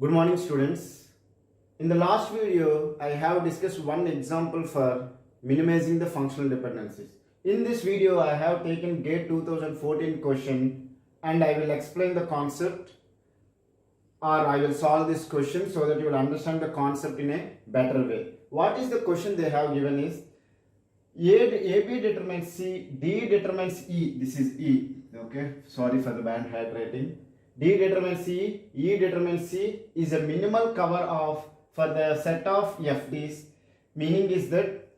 Good morning students. In the last video, I have discussed one example for minimizing the functional dependencies. In this video, I have taken GATE 2014 question and I will explain the concept or I will solve this question so that you will understand the concept in a better way. What is the question they have given is AB determines C, D determines E. This is E. Okay, sorry for the bad handwriting. D determines C, E determines C is a minimal cover of for the set of FDs. Meaning is that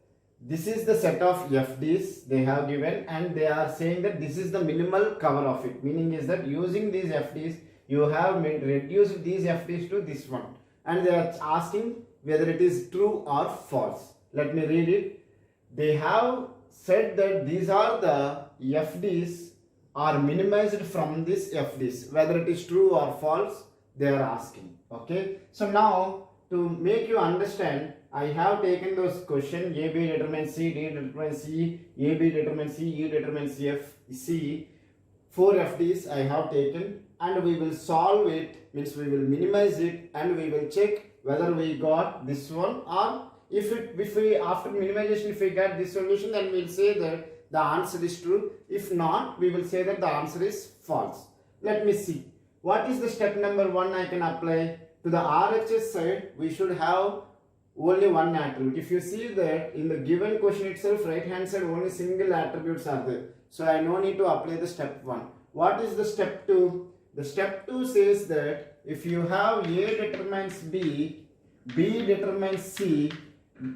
this is the set of FDs they have given and they are saying that this is the minimal cover of it. Meaning is that using these FDs you have reduced these FDs to this one and they are asking whether it is true or false. Let me read it. They have said that these are the FDs are minimized from this FDs. Whether it is true or false, they are asking. Okay. So now to make you understand, I have taken those questions. AB determines C, D determines E, AB determines C, E determines F, C. 4 FDs I have taken and we will solve it, means we will minimize it and we will check whether we got this one or if we after minimization if we get this solution, then we will say that the answer is true. If not, we will say that the answer is false. Let me see. What is the step number 1 I can apply? To the RHS side, we should have only one attribute. If you see that in the given question itself, right hand side only single attributes are there. So I no need to apply the step 1. What is the step 2? The step 2 says that if you have A determines B, B determines C,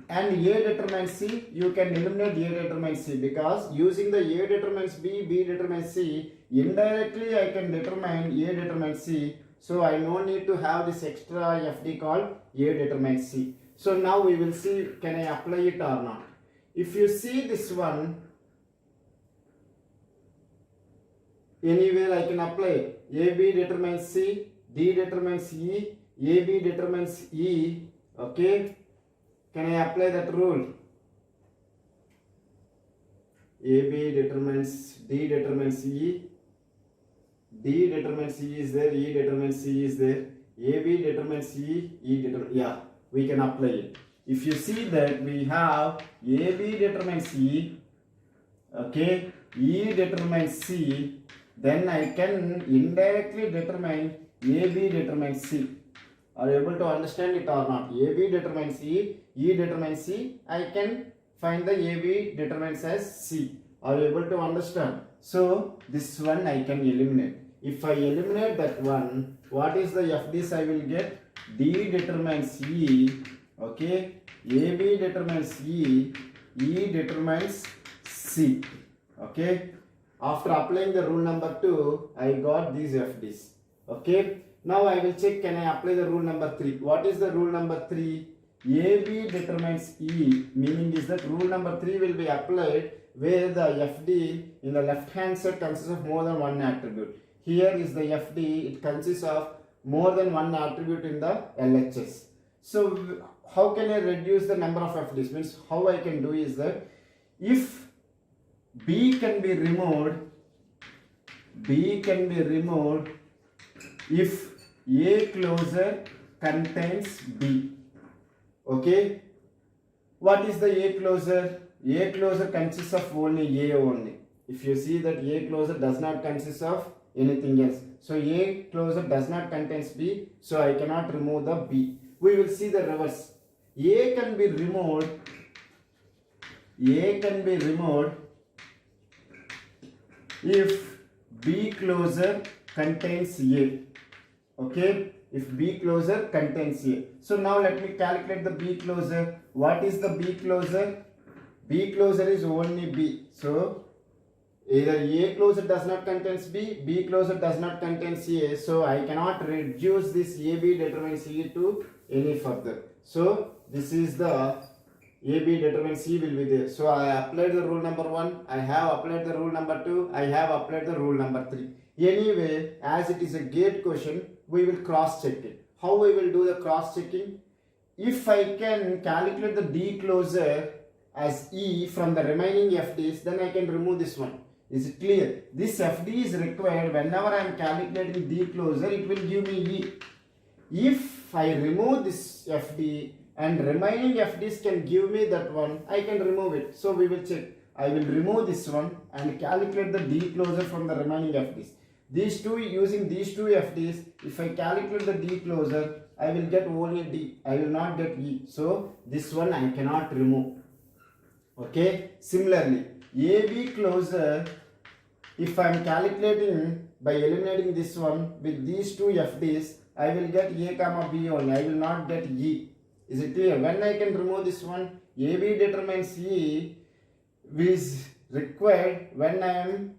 and A determines C, you can eliminate A determines C because using the A determines B, B determines C, indirectly I can determine A determines C. So I no need to have this extra FD called A determines C. So now we will see can I apply it or not. If you see this one, anywhere I can apply AB determines C, D determines E, AB determines E. Okay. Can I apply that rule? AB determines D determines E, D determines E is there, E determines C is there, AB determines E, E determines, yeah, we can apply it. If you see that we have AB determines E, okay, E determines C, then I can indirectly determine AB determines C. Are you able to understand it or not? AB determines E, E determines C. I can find the AB determines as C. Are you able to understand? So this one I can eliminate. If I eliminate that one, what is the FDs I will get? D determines E. Okay. AB determines E. E determines C. Okay. After applying the rule number 2, I got these FDs. Okay. Now I will check can I apply the rule number 3. What is the rule number 3? AB determines E, meaning is that rule number 3 will be applied where the FD in the left hand side consists of more than one attribute. Here is the FD, it consists of more than one attribute in the LHS. So how can I reduce the number of FDs? Means how I can do is that if B can be removed if A closure contains B. Okay. What is the A closure? A closure consists of only A only. If you see that A closure does not consist of anything else. So A closure does not contains B. So I cannot remove the B. We will see the reverse. A can be removed if B closure contains A. Okay, if B closure contains A. So now let me calculate the B closure. What is the B closure? B closure is only B. So either A closure does not contains B, B closure does not contains A. So I cannot reduce this AB determines E to any further. So this is the AB determines C will be there. So I applied the rule number 1, I have applied the rule number 2, I have applied the rule number 3. Anyway, as it is a GATE question, we will cross check it. How we will do the cross checking? If I can calculate the D closure as E from the remaining FDs, then I can remove this one. Is it clear? This FD is required whenever I am calculating D closure, it will give me E. If if I remove this FD and remaining FDs can give me that one, I can remove it. So we will check. I will remove this one and calculate the D closure from the remaining FDs. These two, using these two FDs, if I calculate the D closure, I will get only D. I will not get E. So this one I cannot remove. Okay. Similarly, AB closure, if I am calculating by eliminating this one with these two FDs, I will get A comma B only. I will not get E. Is it clear? When I can remove this one, AB determines E is required when I am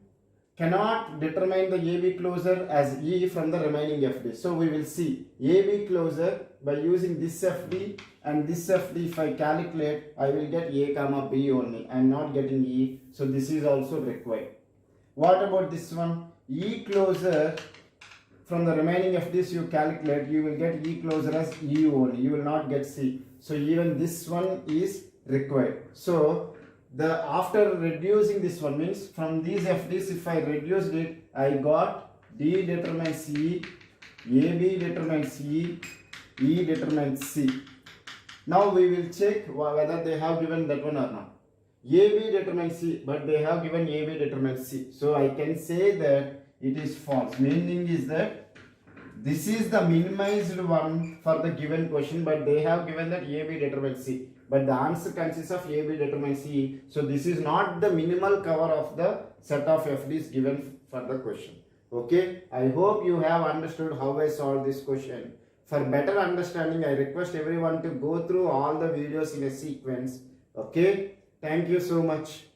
cannot determine the AB closure as E from the remaining FD. So we will see AB closure by using this FD and this FD. If I calculate, I will get A comma B only. I am not getting E. So this is also required. What about this one? E closure from the remaining FDs you calculate, you will get E closure as E only. You will not get C. So even this one is required. So the after reducing this one means from these FDs, if I reduced it, I got D determines E, AB determines E, E determines C. Now we will check whether they have given that one or not. AB determines C, but they have given AB determines C. So I can say that it is false. Meaning is that this is the minimized one for the given question, but they have given that AB determines C. But the answer consists of AB determines C. So this is not the minimal cover of the set of FDs given for the question. Okay. I hope you have understood how I solved this question. For better understanding, I request everyone to go through all the videos in a sequence. Okay. Thank you so much.